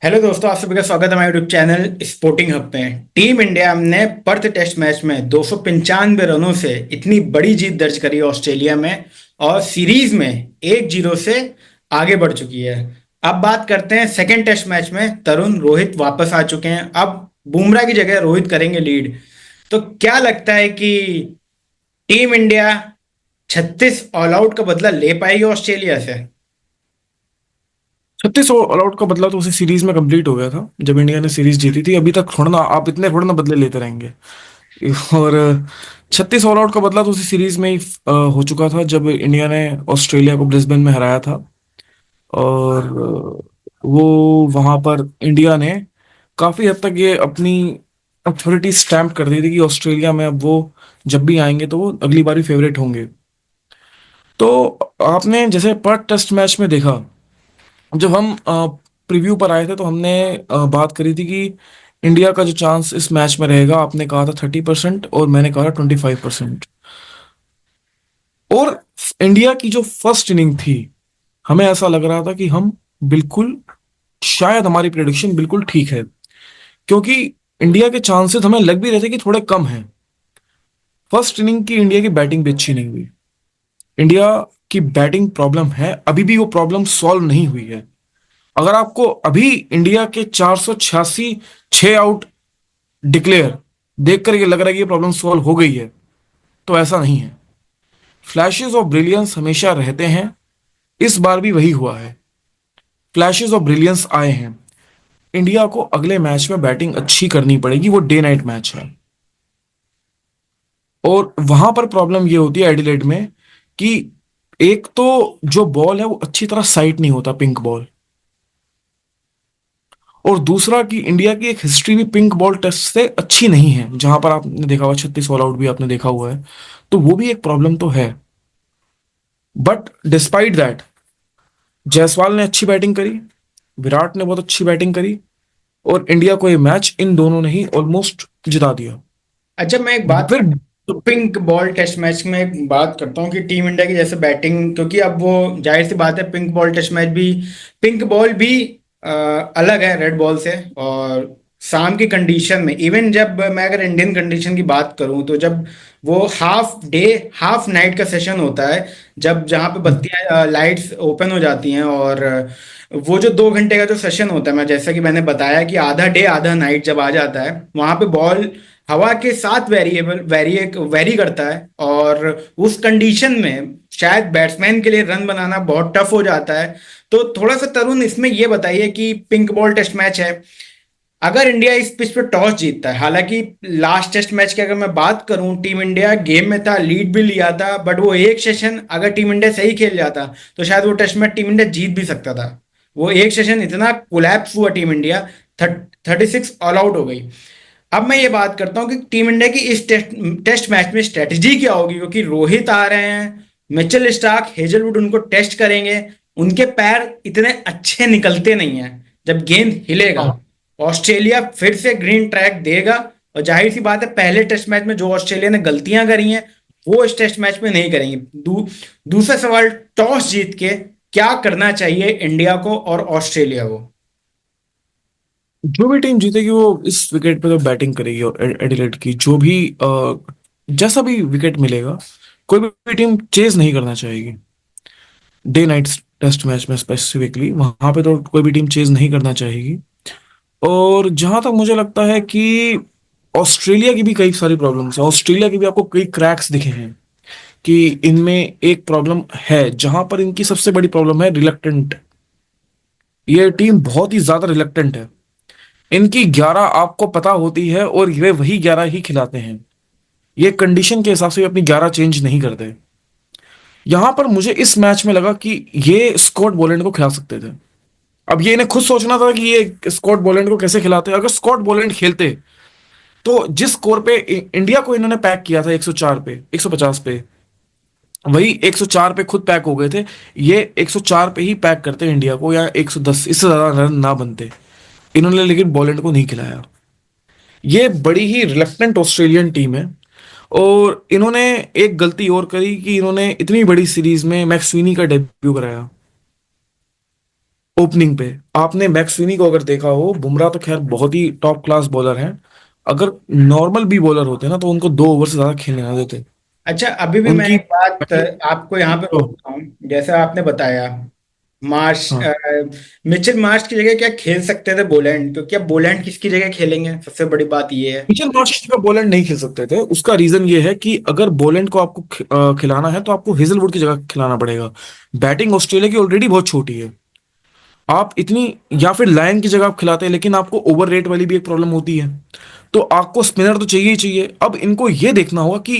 Hello दोस्तों, आप सभी का स्वागत है हमारे यूट्यूब चैनल स्पोर्टिंग हब पे। टीम इंडिया ने पर्थ टेस्ट मैच में 295 रनों से इतनी बड़ी जीत दर्ज करी है ऑस्ट्रेलिया में, और सीरीज में 1-0 से आगे बढ़ चुकी है। अब बात करते हैं सेकेंड टेस्ट मैच में। तरुण रोहित वापस आ चुके हैं। अब बुमराह की जगह रोहित करेंगे लीड। तो क्या लगता है कि टीम इंडिया 36 ऑल आउट का बदला ले पाएगी ऑस्ट्रेलिया से? 36 ऑल आउट का बदला तो उसी सीरीज में कंप्लीट हो गया था जब इंडिया ने सीरीज जीती थी। अभी तक थोड़ा ना आप इतने थोड़ा ना बदले लेते रहेंगे। और 36 ऑल आउट का बदला तो उसी सीरीज में ही हो चुका था जब इंडिया ने ऑस्ट्रेलिया को ब्रिस्बेन में हराया था। और वो वहां पर इंडिया ने काफी हद तक ये अपनी अथॉरिटी स्टैम्प कर दी थी कि ऑस्ट्रेलिया में अब वो जब भी आएंगे तो वो अगली बारी फेवरेट होंगे। तो आपने जैसे पर्थ टेस्ट मैच में देखा, जब हम प्रीव्यू पर आए थे तो हमने बात करी थी कि इंडिया का जो चांस इस मैच में रहेगा, आपने कहा था 30% और मैंने कहा था 25%। और इंडिया की जो फर्स्ट इनिंग थी, हमें ऐसा लग रहा था कि हम बिल्कुल, शायद हमारी प्रेडिक्शन बिल्कुल ठीक है, क्योंकि इंडिया के चांसेस हमें लग भी रहे थे कि थोड़े कम हैं। फर्स्ट इनिंग की इंडिया की बैटिंग भी अच्छी नहीं हुई। इंडिया की बैटिंग प्रॉब्लम है, अभी भी वो प्रॉब्लम सॉल्व नहीं हुई है। अगर आपको अभी इंडिया के 486 छह आउट डिक्लेयर देख कर ये लग रहा है कि ये प्रॉब्लम सॉल्व हो गई है, तो ऐसा नहीं है। फ्लैशेस ऑफ ब्रिलियंस हमेशा रहते हैं, इस बार भी वही हुआ है। फ्लैशेस ऑफ ब्रिलियंस आए हैं। इंडिया को अगले मैच में बैटिंग अच्छी करनी पड़ेगी, वो डे नाइट मैच है। और वहां पर प्रॉब्लम ये होती है एडिलेड में कि एक तो जो बॉल है वो अच्छी तरह साइट नहीं होता, पिंक बॉल। और दूसरा कि इंडिया की एक हिस्ट्री भी पिंक बॉल टेस्ट से अच्छी नहीं है, जहां पर आपने देखा हुआ 36 ऑल आउट भी आपने देखा हुआ है। तो वो भी एक प्रॉब्लम तो है। बट डिस्पाइट दैट, जायसवाल ने अच्छी बैटिंग करी, विराट ने बहुत अच्छी बैटिंग करी, और इंडिया को ये मैच इन दोनों ने ही ऑलमोस्ट जिता दिया। अच्छा, मैं एक बात फिर तो पिंक बॉल टेस्ट मैच में एक बात करता हूँ कि टीम इंडिया की जैसे बैटिंग, क्योंकि अब वो जाहिर सी बात है, पिंक बॉल टेस्ट मैच भी, पिंक बॉल भी अलग है रेड बॉल से। और शाम की कंडीशन में, इवन जब मैं अगर इंडियन कंडीशन की बात करूं, तो जब वो हाफ डे हाफ नाइट का सेशन होता है, जब जहाँ पे बत्तियां लाइट्स ओपन हो जाती हैं, और वो जो 2 घंटे का जो सेशन होता है, मैं जैसा कि मैंने बताया कि आधा डे आधा नाइट जब आ जाता है, वहां पे बॉल हवा के साथ वेरी करता है। और उस कंडीशन में शायद बैट्समैन के लिए रन बनाना बहुत टफ हो जाता है। तो थोड़ा सा तरुण, इसमें ये बताइए कि पिंक बॉल टेस्ट मैच है, अगर इंडिया इस पिच पे टॉस जीतता है, हालांकि लास्ट टेस्ट मैच की अगर मैं बात करूं, टीम इंडिया गेम में था, लीड भी लिया था, बट वो एक सेशन अगर टीम इंडिया सही खेल जाता तो शायद वो टेस्ट मैच टीम इंडिया जीत भी सकता था। वो एक सेशन इतना कोलैप्स हुआ टीम इंडिया, 36 ऑल आउट हो गई। अब मैं ये बात करता हूँ कि टीम इंडिया की इस टेस्ट मैच में स्ट्रेटजी क्या होगी, क्योंकि रोहित आ रहे हैं, मिचेल स्टार्क, हेजलवुड उनको टेस्ट करेंगे। उनके पैर इतने अच्छे निकलते नहीं हैं जब गेंद हिलेगा। ऑस्ट्रेलिया फिर से ग्रीन ट्रैक देगा, और जाहिर सी बात है, पहले टेस्ट मैच में जो ऑस्ट्रेलिया ने गलतियां करी हैं वो इस टेस्ट मैच में नहीं करेंगे। दूसरा सवाल, टॉस जीत के क्या करना चाहिए इंडिया को और ऑस्ट्रेलिया को? जो भी टीम जीतेगी वो इस विकेट पे तो बैटिंग करेगी, और एडिलेड की जो भी जैसा भी विकेट मिलेगा, कोई भी टीम चेज नहीं करना चाहेगी। डे नाइट टेस्ट मैच में स्पेसिफिकली वहां पे तो कोई भी टीम चेज नहीं करना चाहेगी। और जहां तक मुझे लगता है कि ऑस्ट्रेलिया की भी कई सारी प्रॉब्लम्स है, ऑस्ट्रेलिया की भी आपको कई क्रैक्स दिखे हैं कि इनमें एक प्रॉब्लम है। जहां पर इनकी सबसे बड़ी प्रॉब्लम है रिलक्टेंट। ये टीम बहुत ही ज्यादा रिलक्टेंट है। इनकी 11 आपको पता होती है और ये वही 11 ही खिलाते हैं। ये कंडीशन के हिसाब से अपनी 11 चेंज नहीं करते। यहां पर मुझे इस मैच में लगा कि ये स्कॉट बोलैंड को खिला सकते थे। अब ये इन्हें खुद सोचना था कि ये स्कॉट बोलैंड को कैसे खिलाते। अगर स्कॉट बोलैंड खेलते तो जिस स्कोर पे इंडिया को इन्होंने पैक किया था 104 पे, 150 पे, वही 104 पे खुद पैक हो गए थे। ये 104 पे ही पैक करते इंडिया को, या 110, इससे ज्यादा रन ना बनते। इन्होंने लेकिन बॉलैंड को नहीं खिलाया। ये बड़ी ही रिलक्टेंट ऑस्ट्रेलियन टीम है। और इन्होंने एक गलती और करी कि इन्होंने इतनी बड़ी सीरीज में मैक्सवीनी का डेब्यू कराया। ओपनिंग पे आपने मैक्सवेनी को अगर देखा हो, बुमराह तो खैर बहुत ही टॉप क्लास बॉलर हैं, अगर नॉर्मल भी बॉलर होते ना तो उनको 2 ओवर से ज्यादा खेलने ना देते। अच्छा, अभी भी मैं उनकी एक बात बैटिंग आपको यहाँ पे तो रोकता हूँ। जैसे आपने बताया मार्श हाँ, मिचेल मार्श की जगह क्या खेल सकते थे बोलैंड, क्योंकि अब बोलैंड किसकी जगह खेलेंगे, सबसे बड़ी बात ये है। मिचेल मार्श का बोलैंड नहीं खेल सकते थे। उसका रीजन ये है कि अगर बोलैंड को आपको खिलाना है तो आपको हेजलवुड की जगह खिलाना पड़ेगा। बैटिंग ऑस्ट्रेलिया की ऑलरेडी बहुत छोटी है। आप इतनी, या फिर लायन की जगह आप खिलाते हैं, लेकिन आपको ओवर रेट वाली भी एक प्रॉब्लम होती है। तो आपको स्पिनर तो चाहिए ही चाहिए। अब इनको ये देखना होगा कि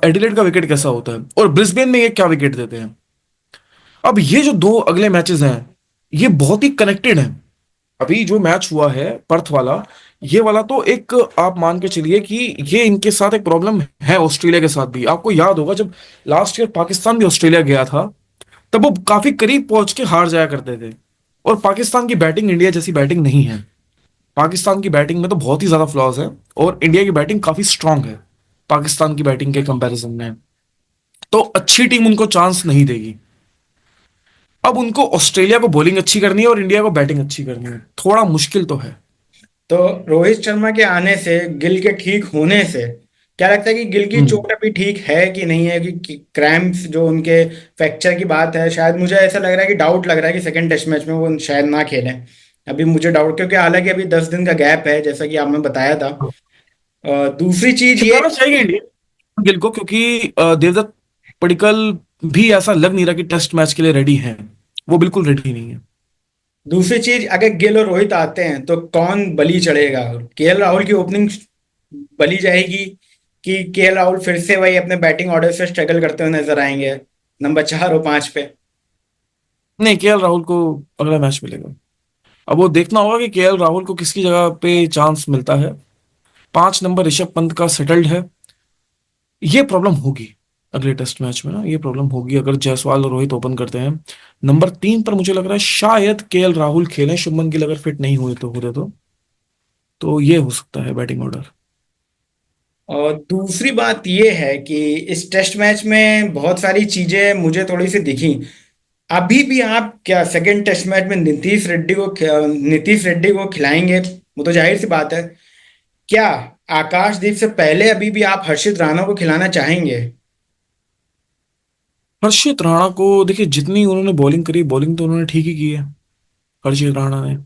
एडिलेड का विकेट कैसा होता है और ब्रिस्बेन में ये क्या विकेट देते हैं। अब ये जो दो अगले मैचेस हैं, ये बहुत ही कनेक्टेड हैं। अभी जो मैच हुआ है पर्थ वाला, ये वाला तो एक आप मान के चलिए कि ये इनके साथ एक प्रॉब्लम है, ऑस्ट्रेलिया के साथ भी। आपको याद होगा जब लास्ट ईयर पाकिस्तान भी ऑस्ट्रेलिया गया था, तब वो काफी करीब पहुंच के हार जाया करते थे। और पाकिस्तान की बैटिंग इंडिया जैसी बैटिंग नहीं है। पाकिस्तान की बैटिंग में तो बहुत ही ज्यादा फ्लॉज है, और इंडिया की बैटिंग काफी स्ट्रांग है पाकिस्तान की बैटिंग के कंपैरिजन में। तो अच्छी टीम उनको चांस नहीं देगी। अब उनको ऑस्ट्रेलिया को बॉलिंग अच्छी करनी है और इंडिया को बैटिंग अच्छी करनी है, थोड़ा मुश्किल तो है। तो रोहित शर्मा के आने से, गिल के ठीक होने से, क्या लगता है कि गिल की हम्म। चोट अभी ठीक है कि नहीं है, कि क्रैम्प्स जो उनके फ्रैक्चर की बात है, शायद मुझे ऐसा लग रहा है कि डाउट लग रहा है कि सेकंड टेस्ट मैच में वो शायद ना खेलें। अभी मुझे डाउट, क्योंकि हालांकि अभी 10 दिन का गैप है जैसा कि आपने बताया था। दूसरी चीज ये। खिलाना चाहिए इंडिया गिल को, क्योंकि देवदत्त पडिक्कल भी ऐसा लग नहीं रहा कि टेस्ट मैच के लिए रेडी हैं। वो बिल्कुल रेडी नहीं है। दूसरी चीज, अगर गिल और रोहित आते हैं तो कौन बलि चढ़ेगा? केएल राहुल की ओपनिंग बली जाएगी, कि केएल राहुल फिर से वही अपने बैटिंग ऑर्डर से स्ट्रगल करते हुए नजर आएंगे नंबर 4 और 5 पे? नहीं, केएल राहुल को अगला मैच मिलेगा। अब वो देखना होगा कि केएल राहुल को किसकी जगह पे चांस मिलता है। 5 नंबर ऋषभ पंत का सेटल्ड है। ये प्रॉब्लम होगी अगले टेस्ट मैच में ना, ये प्रॉब्लम होगी अगर जायसवाल और रोहित ओपन करते हैं। नंबर 3 पर मुझे लग रहा है शायद केएल राहुल खेलें, शुभमन गिल अगर फिट नहीं हुए तो होते तो ये हो सकता है बैटिंग ऑर्डर। और दूसरी बात ये है कि इस टेस्ट मैच में बहुत सारी चीजें मुझे थोड़ी सी दिखी। अभी भी आप क्या सेकंड टेस्ट मैच में नीतीश रेड्डी को खिलाएंगे? वो तो जाहिर सी बात है। क्या आकाशदीप से पहले अभी भी आप हर्षित राणा को खिलाना चाहेंगे? हर्षित राणा को देखिए, जितनी उन्होंने बॉलिंग करी, बॉलिंग तो उन्होंने ठीक ही की है हर्षित राणा ने।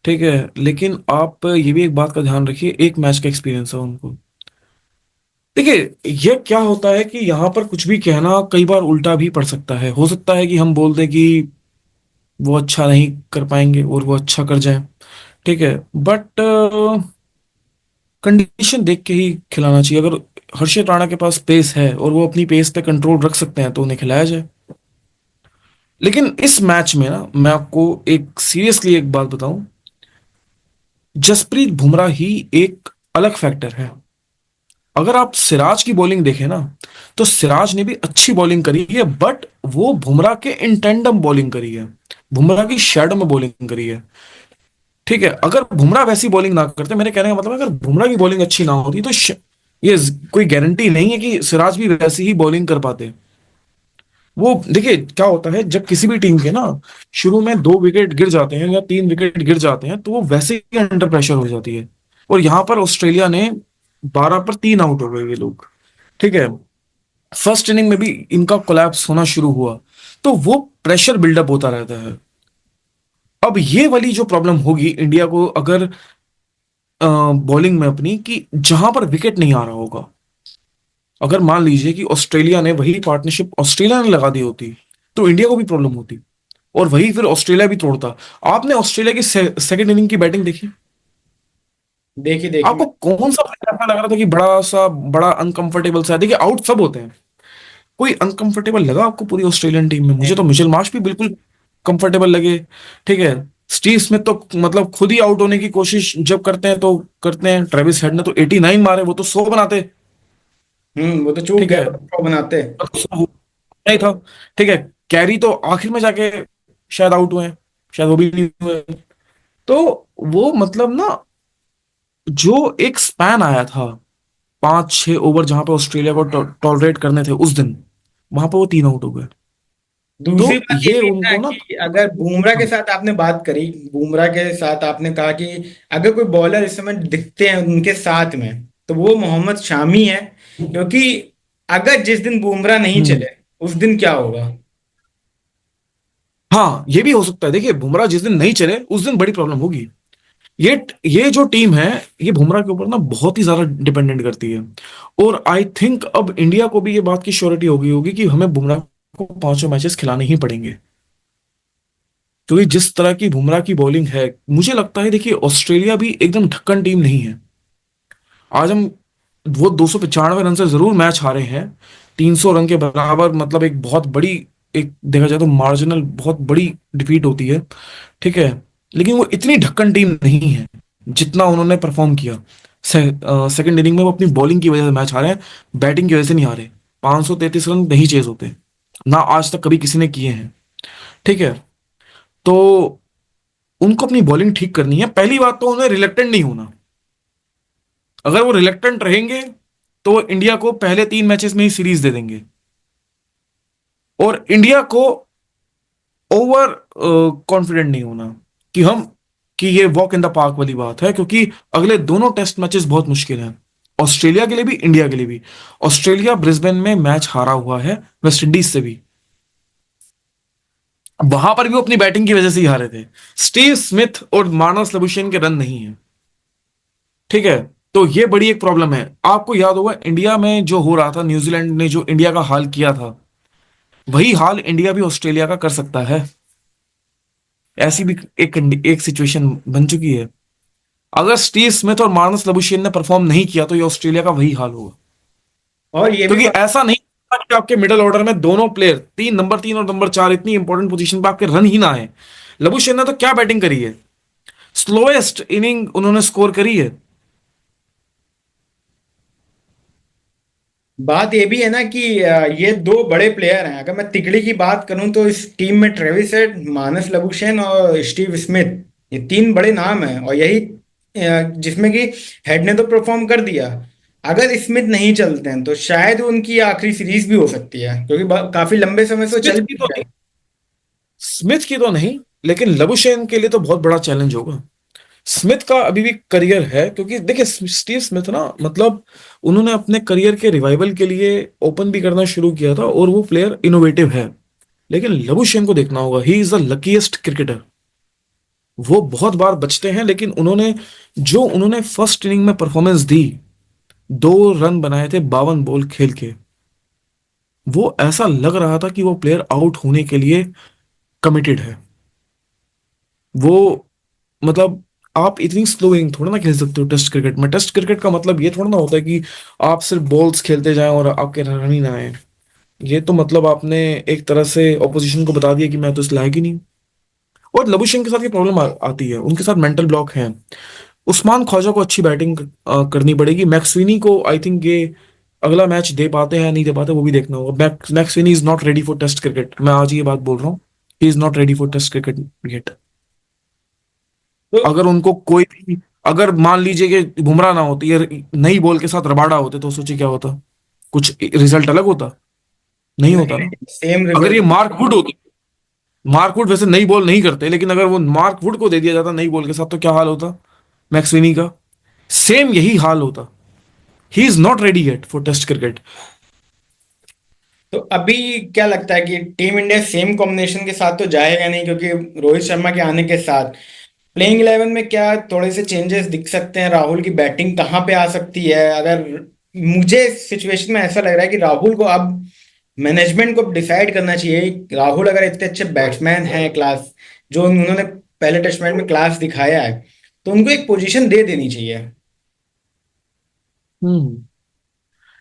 ठीक है, लेकिन आप ये भी एक बात का ध्यान रखिए, एक मैच का एक्सपीरियंस है उनको। देखिए, ये क्या होता है कि यहाँ पर कुछ भी कहना कई बार उल्टा भी पड़ सकता है। हो सकता है कि हम बोल दें कि वो अच्छा नहीं कर पाएंगे और वो अच्छा कर जाए। ठीक है, बट कंडीशन देख के ही खिलाना चाहिए। अगर हर्षित राणा के पास पेस है और वो अपनी पेस पे कंट्रोल रख सकते हैं तो उन्हें खिलाया जाए। लेकिन इस मैच में ना, मैं आपको एक सीरियसली एक बात बताऊं, जसप्रीत बुमराह ही एक अलग फैक्टर है। अगर आप सिराज की बॉलिंग देखें ना, तो सिराज ने भी अच्छी बॉलिंग करी है, बट वो बुमराह के इन टैंडम बॉलिंग करी है, बुमराह की शैडो में बॉलिंग करी है। ठीक है, अगर बुमराह वैसी बॉलिंग ना करते, मेरे कहने का मतलब है, अगर बुमराह की बॉलिंग अच्छी ना होती तो कोई गारंटी नहीं है कि सिराज भी वैसी ही बॉलिंग कर पाते। वो देखिए क्या होता है, जब किसी भी टीम के ना शुरू में 2 विकेट गिर जाते हैं या 3 विकेट गिर जाते हैं, तो वो वैसे ही अंडर प्रेशर हो जाती है। और यहां पर ऑस्ट्रेलिया ने 12 पर 3 आउट हो गए ये लोग। ठीक है, फर्स्ट इनिंग में भी इनका कोलैप्स होना शुरू हुआ, तो वो प्रेशर बिल्डअप होता रहता है। अब ये वाली जो प्रॉब्लम होगी इंडिया को अगर बॉलिंग में अपनी, कि जहां पर विकेट नहीं आ रहा होगा, अगर मान लीजिए कि ऑस्ट्रेलिया ने वही पार्टनरशिप ऑस्ट्रेलिया ने लगा दी होती, तो इंडिया को भी प्रॉब्लम होती और वही फिर ऑस्ट्रेलिया भी तोड़ता। आपने ऑस्ट्रेलिया की सेकंड इनिंग की बैटिंग देखी? देखिए देखिए आपको कौन सा player ऐसा लग रहा था कि बड़ा अनकंफर्टेबल सा है? देखिए, आउट सब होते हैं, कोई अनकंफर्टेबल लगा आपको पूरी ऑस्ट्रेलियन टीम में? मुझे तो मिचेल मार्श भी बिल्कुल कंफर्टेबल लगे। ठीक है, स्टीव स्मिथ तो मतलब खुद ही आउट होने की कोशिश जब करते हैं तो करते हैं। ट्रेविस हेड ने तो 89 मारे, वो तो 100 बनाते। वो तो चूक ठीक गए है, तो बनाते। और 100 नहीं था। ठीक है, कैरी तो आखिर में जाके शायद आउट हुए हैं, शायद वो भी नहीं हुए। तो वो मतलब ना, जो एक स्पैन आया था 5-6 ओवर जहां पे ऑस्ट्रेलिया को टॉलरेट करने थे उस दिन, वहां पे वो 3 आउट हो गए। तो दूसरी बात ये ये भी है ना उनको ना कि अगर बुमराह के साथ आपने बात करी, बुमराह के साथ आपने कहा कि अगर कोई बॉलर इस समय दिखते हैं उनके साथ में, तो वो मोहम्मद शामी है। क्योंकि अगर जिस दिन बुमराह नहीं हम्म, चले, उस दिन क्या होगा? हाँ ये भी हो सकता है। देखिए बुमराह जिस दिन नहीं चले उस दिन बड़ी प्रॉब्लम होगी। ये ये जो टीम है, ये बुमराह के ऊपर ना बहुत ही ज्यादा डिपेंडेंट करती है। और आई थिंक अब इंडिया को भी ये बात की श्योरिटी हो गई होगी कि हमें बुमराह को पांचों मैचेस खिलाने ही पड़ेंगे, क्योंकि जिस तरह की बुमराह की बॉलिंग है, मुझे लगता है देखिए ऑस्ट्रेलिया भी एकदम ढक्कन टीम नहीं है। आज हम वो 295 रन से जरूर मैच हारे हैं, 300 रन के बराबर, मतलब एक बहुत बड़ी, एक देखा जाए तो मार्जिनल बहुत बड़ी डिफीट होती है, ठीक है। लेकिन वो इतनी ढक्कन टीम नहीं है जितना उन्होंने परफॉर्म किया। सेकंड इनिंग में वो अपनी बॉलिंग की वजह से मैच हारे हैं, बैटिंग की वजह से नहीं हारे। 533 रन नहीं चेज होते, ना आज तक कभी किसी ने किए हैं, ठीक है। तो उनको अपनी बॉलिंग ठीक करनी है। पहली बात तो उन्हें रिलेक्टेंट नहीं होना। अगर वो रिलेक्टेंट रहेंगे तो वो इंडिया को पहले 3 मैचेस में ही सीरीज दे देंगे। और इंडिया को ओवर कॉन्फिडेंट नहीं होना कि हम, कि ये वॉक इन द पार्क वाली बात है, क्योंकि अगले दोनों टेस्ट मैचेस बहुत मुश्किल हैं, ऑस्ट्रेलिया के लिए भी इंडिया के लिए भी। ऑस्ट्रेलिया ब्रिस्बेन में मैच हारा हुआ है वेस्ट इंडीज से भी, वहां पर भी वो अपनी बैटिंग की वजह से ही हारे थे। स्टीव स्मिथ और मार्नस लबुशेन के रन नहीं है, ठीक है। तो ये बड़ी एक प्रॉब्लम है। आपको याद होगा इंडिया में जो हो रहा था, न्यूजीलैंड ने जो इंडिया का हाल किया था, वही हाल इंडिया भी ऑस्ट्रेलिया का कर सकता है। ऐसी भी एक सिचुएशन बन चुकी है। अगर स्टीव स्मिथ और मार्नस लबुशेन ने परफॉर्म नहीं किया तो ये ऑस्ट्रेलिया का वही हाल होगा। और ये भी क्योंकि बात, ऐसा नहीं होगा कि आपके मिडिल ऑर्डर में दोनों प्लेयर, नंबर 3 और नंबर 4, इतनी इंपॉर्टेंट पोजीशन पे आपके रन ही ना आए। लबुशेन ने तो क्या बैटिंग करी है, स्लोएस्ट इनिंग उन्होंने स्कोर करी है। बात ये भी है ना कि ये दो बड़े प्लेयर हैं। अगर मैं तिकड़ी की बात करूं तो इस टीम में ट्रेविस हेड, मानस लबुशेन और स्टीव स्मिथ, ये तीन बड़े नाम हैं। और यही जिसमें कि हेड ने तो परफॉर्म कर दिया। अगर स्मिथ नहीं चलते हैं तो शायद उनकी आखिरी सीरीज भी हो सकती है, क्योंकि काफी लंबे समय से वो स्मिथ चल की भी तो रहे नहीं, हैं। स्मिथ की तो नहीं, लेकिन लबुशेन के लिए तो बहुत बड़ा चैलेंज होगा। स्मिथ का अभी भी करियर है, क्योंकि देखिए स्टीव स्मिथ ना, मतलब उन्होंने अपने करियर के रिवाइवल के लिए ओपन भी करना शुरू किया था, और वो प्लेयर इनोवेटिव है। लेकिन लबुशेन को देखना होगा, he is the luckiest cricketer. वो बहुत बार बचते हैं, लेकिन उन्होंने जो उन्होंने फर्स्ट इनिंग में परफॉर्मेंस दी, 2 रन बनाए थे 52 बॉल खेल के, वो ऐसा लग रहा था कि वो प्लेयर आउट होने के लिए कमिटेड है। वो, मतलब आप इतनी स्लो इनिंग थोड़ा ना खेल सकते हो टेस्ट क्रिकेट में। टेस्ट क्रिकेट का मतलब ये थोड़ा ना होता है कि आप सिर्फ बॉल्स खेलते जाएं और आपके रन ही ना आए। ये तो मतलब आपने एक तरह से ऑपोजिशन को बता दिया कि मैं तो इस लायक ही नहीं हूं। और लबुशेन के साथ ये प्रॉब्लम आती है, उनके साथ मेंटल ब्लॉक है। उस्मान ख्वाजा को अच्छी बैटिंग करनी पड़ेगी। मैक्सवेनी को आई थिंक ये अगला मैच दे पाते हैं नहीं दे पाते, वो भी देखना होगा। McSweeney is not ready for test cricket, मैं आज ये बात बोल रहा हूँ। He is not ready for test cricket yet. तो अगर उनको कोई भी, अगर मान लीजिए कि बुमराह ना होती है, नई बॉल के साथ रबाडा होते, तो सोचिए क्या होता, कुछ रिजल्ट अलग होता। नहीं नहीं, होता ना। नहीं, सेम अगर ये रिजल्ट। मार्क वुड होते, मार्क वुड वैसे नई बॉल नहीं करते, लेकिन अगर वो मार्क वुड को दे दिया जाता नई बॉल के साथ, तो क्या हाल होता मैक्सवेनी का? सेम यही हाल होता। He is not ready yet for test cricket. तो अभी क्या लगता है कि टीम इंडिया सेम कॉम्बिनेशन के साथ तो जाएगा नहीं, क्योंकि रोहित शर्मा के आने के साथ प्लेइंग 11 में क्या थोड़े से चेंजेस दिख सकते हैं? राहुल की बैटिंग कहाँ पे आ सकती है? अगर मुझे सिचुएशन में ऐसा लग रहा है कि राहुल को अब मैनेजमेंट को डिसाइड करना चाहिए। राहुल अगर इतने अच्छे बैट्समैन हैं, क्लास, जो उन्होंने पहले टेस्ट मैच में क्लास दिखाया है, तो उनको एक पोजीशन दे देनी चाहिए। हम्म,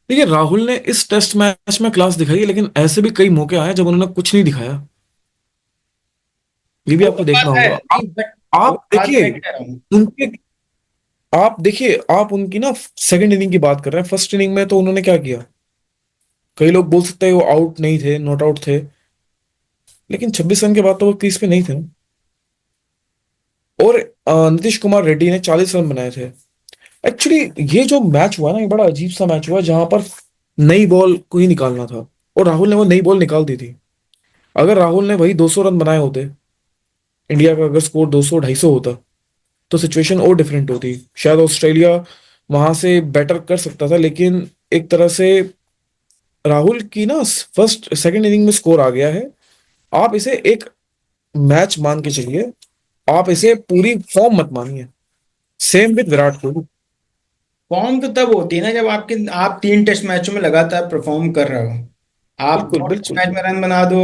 देखिए राहुल ने इस टेस्ट मैच में क्लास दिखाई है, लेकिन ऐसे भी कई मौके आए जब उन्होंने कुछ नहीं दिखाया। ये भी वो आपको तो देखना बात है होगा। नहीं, बट वो आप बात देखिए मैं कह रहा हूँ। उनके, आप देखिए आप उनकी ना सेकंड इनिंग की बात कर रहे हैं। फर्स्ट इनिंग में तो उन्होंने क्या किया, कई लोग बोल सकते हैं वो आउट नहीं थे, नॉट आउट थे, लेकिन 26 रन के बाद तो वो क्रीज पे नहीं थे ना। और नीतीश कुमार रेड्डी ने 40 रन बनाए थे। एक्चुअली ये जो मैच हुआ ना, ये बड़ा अजीब सा मैच हुआ, जहां पर नई बॉल को ही निकालना था, और राहुल ने वो नई बॉल निकाल दी थी। अगर राहुल ने वही 200 रन बनाए होते, इंडिया का अगर स्कोर 200 250 होता, तो सिचुएशन और डिफरेंट होती। शायद ऑस्ट्रेलिया वहां से बेटर कर सकता था, लेकिन एक तरह से राहुल की ना फर्स्ट सेकंड इनिंग में स्कोर आ गया है। आप इसे एक मैच मान के चलिए, आप इसे पूरी फॉर्म मत मानिए। Same with Virat Kohli. Form तो तब होती है ना जब आप 3 टेस्ट मैचों में लगातार परफॉर्म कर रहे हो। आप बिल्कुल 2 टेस्ट बिल्कुल। मैच में रन बना दो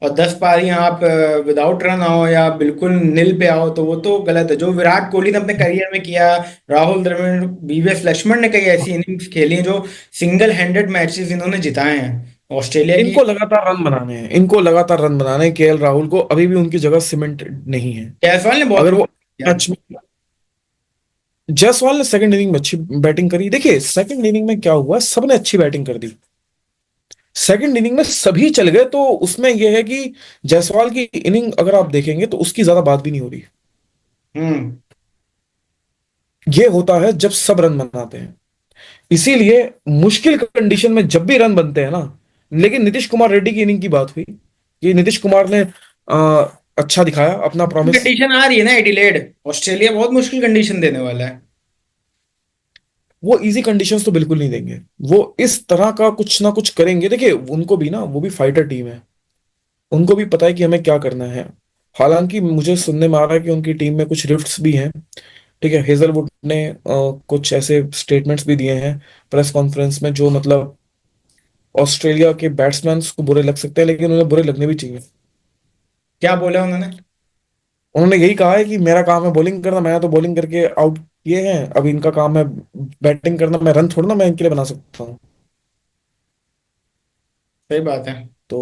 और 10 पारियां आप विदाउट रन आओ या बिल्कुल निल पे आओ, तो वो तो गलत है। जो विराट कोहली ने अपने करियर में किया, राहुल द्रविड़, वीवीएस लक्ष्मण ने कई ऐसी इनिंग्स खेली हैं जो सिंगल हैंडेड मैचेस इन्होंने जिताए हैं ऑस्ट्रेलिया की। इनको लगातार रन बनाने हैं, इनको लगातार रन बनाने हैं। केएल राहुल को अभी भी उनकी जगह सीमेंट नहीं है। जायसवाल ने बहुत अगर वो किया। मैच में, जायसवाल ने सेकंड इनिंग में अच्छी बैटिंग करी। देखिए सेकंड इनिंग में क्या हुआ, सबने अच्छी बैटिंग कर दी। सेकंड इनिंग में सभी चल गए, तो उसमें यह है कि जायसवाल की इनिंग अगर आप देखेंगे तो उसकी ज्यादा बात भी नहीं हो रही। हम्म। ये होता है जब सब रन बनाते हैं। इसीलिए मुश्किल कंडीशन में जब भी रन बनते हैं ना, लेकिन नीतीश कुमार रेड्डी की इनिंग की बात हुई कि नीतीश कुमार ने अच्छा दिखाया अपना प्रॉमिस। कंडीशन आ रही है ना एडिलेड, ऑस्ट्रेलिया बहुत मुश्किल कंडीशन देने वाला है। वो इजी कंडीशंस तो बिल्कुल नहीं देंगे। वो इस तरह का कुछ ना कुछ करेंगे। देखिए उनको भी ना, वो भी फाइटर टीम है, उनको भी पता है कि हमें क्या करना है। हालांकि मुझे सुनने में आ रहा है कि उनकी टीम में कुछ रिफ्ट्स भी हैं। ठीक है, हेजलवुड ने कुछ ऐसे स्टेटमेंट्स भी दिए हैं प्रेस कॉन्फ्रेंस में, जो मतलब ऑस्ट्रेलिया के बैट्समैन को बुरे लग सकते हैं, लेकिन उन्हें बुरे लगने भी चाहिए। क्या बोला उन्होंने? उन्होंने यही कहा है कि मेरा काम है बॉलिंग करना, मैंने तो बॉलिंग करके आउट किए हैं, अब इनका काम है बैटिंग करना। मैं रन थोड़ा ना मैं इनके लिए बना सकता हूँ। सही बात है। तो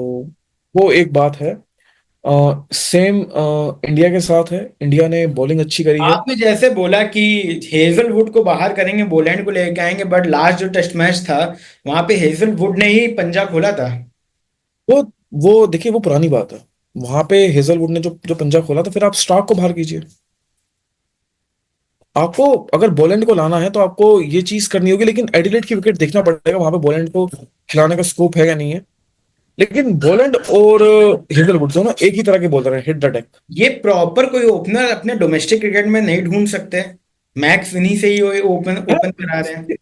वो एक बात है। सेम इंडिया के साथ है, इंडिया ने बॉलिंग अच्छी करी है। आपने जैसे बोला कि हेजलवुड को बाहर करेंगे, बोलैंड को लेके आएंगे, बट लास्ट जो टेस्ट मैच था वहां पे हेजलवुड ने ही पंजा खोला था। वो वो देखिए वो पुरानी बात है। वहां पे हेजलवुड ने जो जो पंजा खोला, तो फिर आप स्टार्क को बाहर कीजिए। आपको अगर बॉलैंड को लाना है तो आपको ये चीज करनी होगी, लेकिन एडिलेड की विकेट देखना पड़ेगा वहां पे बॉलैंड को खिलाने का स्कोप है या नहीं है। लेकिन बॉलैंड और हेजलवुड दोनों एक ही तरह के बॉलर हैं, हिट द डेक। ये प्रॉपर कोई ओपनर अपने डोमेस्टिक क्रिकेट में नहीं ढूंढ सकते? मैक्स विनी से ही वो ओपन है ओपन करा रहे हैं।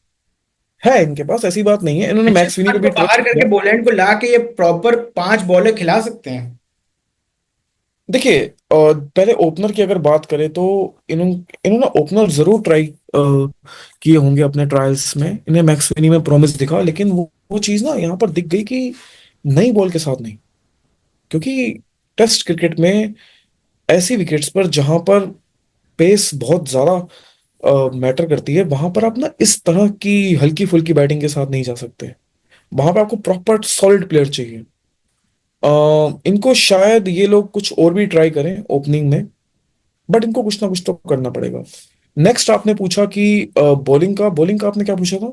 है इनके पास, ऐसी बात नहीं है। इन्होंने ऋषभ मैक्स विनी पे पंत को भी बाहर ट्रस्ट करके किया। बोलैंड को ला के ये प्रॉपर 5 बॉलर खिला सकते हैं। देखिए पहले ओपनर की अगर बात करें तो इन्होंने ओपनर जरूर ट्राई किए होंगे अपने ट्रायल्स में। इन्हें मैक्स विनी में प्रॉमिस दिखा, लेकिन वो चीज ना यहाँ पर दिख गई कि नई बॉल के साथ नहीं। क्योंकि टेस्ट क्रिकेट में ऐसी विकेट्स पर जहां पर पेस बहुत ज्यादा मैटर करती है, वहां पर आप ना इस तरह की हल्की फुल्की बैटिंग के साथ नहीं जा सकते। वहां पे आपको प्रॉपर सॉलिड प्लेयर चाहिए। इनको शायद ये लोग कुछ और भी ट्राई करें ओपनिंग में, बट इनको कुछ ना कुछ तो करना पड़ेगा। नेक्स्ट आपने पूछा कि बॉलिंग का आपने क्या पूछा था?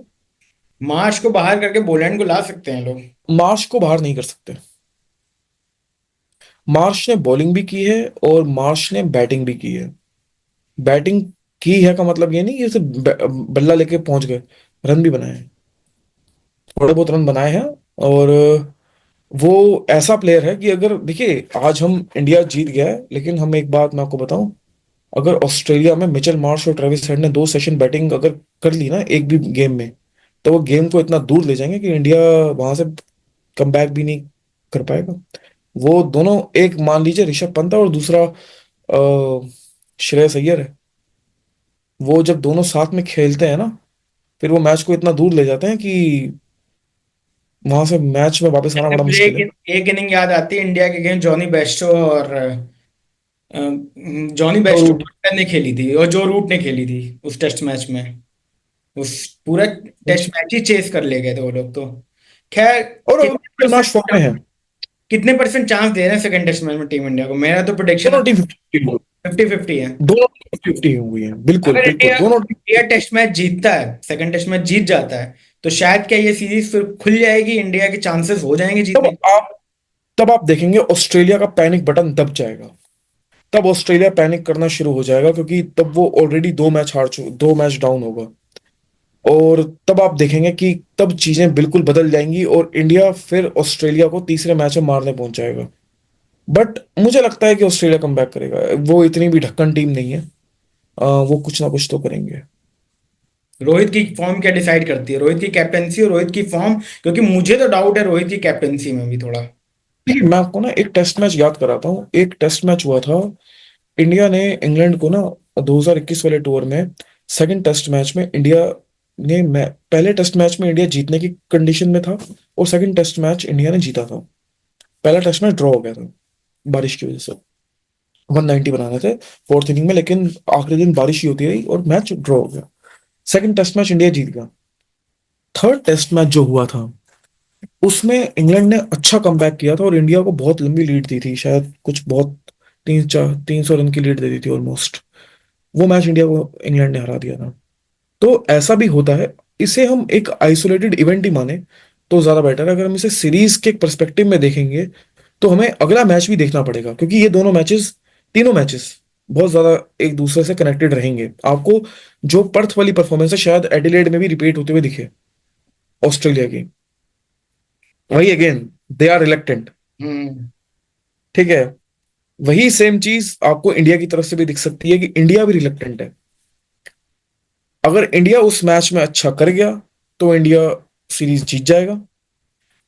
मार्श को बाहर करके बोलैंड को ला सकते हैं लोग। मार्श को बाहर नहीं कर सकते। मार्श ने बॉलिंग भी की है और मार्श ने बैटिंग भी की है। बैटिंग की है का मतलब ये नहीं कि उसे बल्ला लेके पहुंच गए, रन भी बनाए हैं, थोड़े बहुत रन बनाए हैं। और वो ऐसा प्लेयर है कि अगर देखिए आज हम इंडिया जीत गया है, लेकिन हम एक बात मैं आपको बताऊं, अगर ऑस्ट्रेलिया में मिचेल मार्श और ट्रेविस हेड ने 2 सेशन बैटिंग अगर कर ली ना एक भी गेम में, तो वो गेम को इतना दूर ले जाएंगे कि इंडिया वहां से कम बैक भी नहीं कर पाएगा। वो दोनों, एक मान लीजिए ऋषभ पंत है और दूसरा श्रेयस अय्यर है। वो जब दोनों साथ में खेलते हैं ना, फिर वो मैच को इतना दूर ले जाते हैं कि वहां से मैच में वापस आना जैसे बड़ा मुझे मुश्किल है। एक इनिंग याद आती है इंडिया के अगेंस्ट जॉनी बेस्टो और जॉनी तो बेस्टो ने खेली थी और जो रूट ने खेली थी उस टेस्ट मैच में। उस पूरा टेस्ट मैच ही चेस कर ले गए थे वो लोग तो। खैर, और कितने मिचेल मार्श फॉर्म में परसेंट है। कितने परसेंट चांस दे रहे हैं सेकंड टेस्ट मैच में टीम इंडिया को? मेरा तो प्रोडिक्शन दोनों टीम 50 फिफ्टी फिफ्टी है। दोनों 50 हुई है, बिल्कुल अगर बिल्कुल इंडिया दोनों इंडिया टीम। टेस्ट मैच जीतता है, सेकंड टेस्ट मैच जीत जाता है, तो शायद क्या ये सीरीज फिर खुल जाएगी, इंडिया के चांसेस हो जाएंगे तब जीतने के। आप तब आप देखेंगे ऑस्ट्रेलिया का पैनिक बटन दब जाएगा। तब ऑस्ट्रेलिया पैनिक करना शुरू हो जाएगा, क्योंकि तब वो ऑलरेडी 2 मैच हार चुका, 2 मैच डाउन होगा। और तब आप देखेंगे कि तब चीजें बिल्कुल बदल जाएंगी और इंडिया फिर ऑस्ट्रेलिया को तीसरे मैच में मारने पहुंच जाएगा। बट मुझे लगता है कि ऑस्ट्रेलिया कम बैक करेगा, वो इतनी भी ढक्कन टीम नहीं है। वो कुछ ना कुछ तो करेंगे। रोहित की फॉर्म क्या डिसाइड करती है, रोहित की कैप्टेंसी और रोहित की फॉर्म, क्योंकि मुझे तो डाउट है रोहित की कैप्टेंसी में भी थोड़ा। देखिए, मैं आपको ना एक टेस्ट मैच याद कराता हूँ। एक टेस्ट मैच हुआ था, इंडिया ने इंग्लैंड को ना 2021 वाले टूर में, सेकंड टेस्ट मैच में इंडिया ने, मैं पहले टेस्ट मैच में इंडिया जीतने की कंडीशन में था, और सेकंड टेस्ट मैच इंडिया ने जीता था। पहला टेस्ट मैच ड्रॉ हो गया था बारिश की वजह से। 190 बनाने थे फोर्थ इनिंग में, लेकिन आखिरी दिन बारिश ही होती रही और मैच ड्रॉ हो गया। सेकंड टेस्ट मैच इंडिया जीत गया। थर्ड टेस्ट मैच जो हुआ था, उसमें इंग्लैंड ने अच्छा कमबैक किया था और इंडिया को बहुत लंबी लीड दी थी, शायद कुछ बहुत 300 रन की लीड दे दी थी ऑलमोस्ट। वो मैच इंडिया को इंग्लैंड ने हरा दिया था। तो ऐसा भी होता है। इसे हम एक आइसोलेटेड इवेंट ही माने तो ज्यादा बेटर है। अगर हम इसे सीरीज के परस्पेक्टिव में देखेंगे तो हमें अगला मैच भी देखना पड़ेगा, क्योंकि ये दोनों मैचेस, तीनों मैचेस बहुत ज्यादा एक दूसरे से कनेक्टेड रहेंगे। आपको जो पर्थ वाली परफॉर्मेंस है शायद एडिलेड में भी रिपीट होते हुए दिखे, ऑस्ट्रेलिया की। वही अगेन, दे आर रिलक्टेंट। हम्म। ठीक है। वही सेम चीज आपको इंडिया की तरफ से भी दिख सकती है कि इंडिया भी रिलक्टेंट है। अगर इंडिया उस मैच में अच्छा कर गया तो इंडिया सीरीज जीत जाएगा,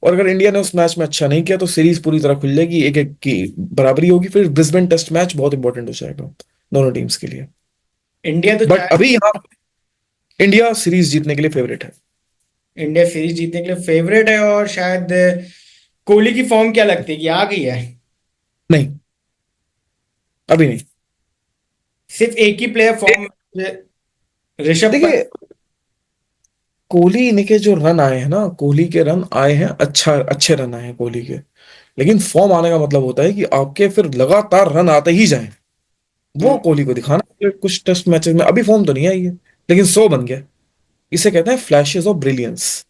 और अगर इंडिया ने उस मैच में अच्छा नहीं किया तो सीरीज पूरी तरह खुल जाएगी, एक एक की बराबरी होगी। फिर ब्रिस्बेन टेस्ट मैच बहुत इंपॉर्टेंट हो जाएगा दोनों टीम्स के लिए। इंडिया तो बट चाहे, अभी यहाँ इंडिया सीरीज जीतने के लिए फेवरेट है। इंडिया सीरीज जीतने के लिए फेवरेट है, और शायद कोहली की फॉर्म क्या लगती है कि आ गई है? नहीं, अभी नहीं। सिर्फ एक ही प्लेयर फॉर्म में, ऋषभ पंत। देखिए, कोहली ने के जो रन आए हैं ना, कोहली के रन आए हैं, अच्छा अच्छे रन आए हैं कोहली के। लेकिन फॉर्म आने का मतलब होता है कि आपके फिर लगातार रन आते ही जाएं। वो हम्म। कोहली को दिखाना है कुछ टेस्ट मैचेस में। अभी फॉर्म तो नहीं आई है, लेकिन 100 बन गया। इसे कहते हैं फ्लैशेस ऑफ ब्रिलियंस।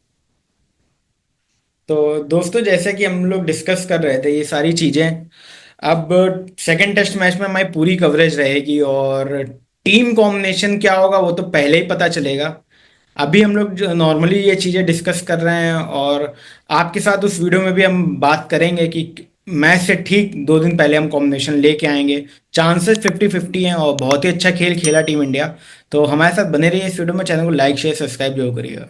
तो दोस्तों, जैसे कि हम लोग डिस्कस कर रहे थे ये सारी चीजें, अब सेकंड टेस्ट मैच में हमारी पूरी कवरेज रहेगी, और टीम कॉम्बिनेशन क्या होगा वो तो पहले ही पता चलेगा। अभी हम लोग जो नॉर्मली ये चीजें डिस्कस कर रहे हैं, और आपके साथ उस वीडियो में भी हम बात करेंगे कि मैच से ठीक 2 दिन पहले हम कॉम्बिनेशन लेके आएंगे। चांसेस 50-50 हैं, और बहुत ही अच्छा खेल खेला टीम इंडिया। तो हमारे साथ बने रहिए इस वीडियो में, चैनल को लाइक शेयर सब्सक्राइब जरूर करिएगा।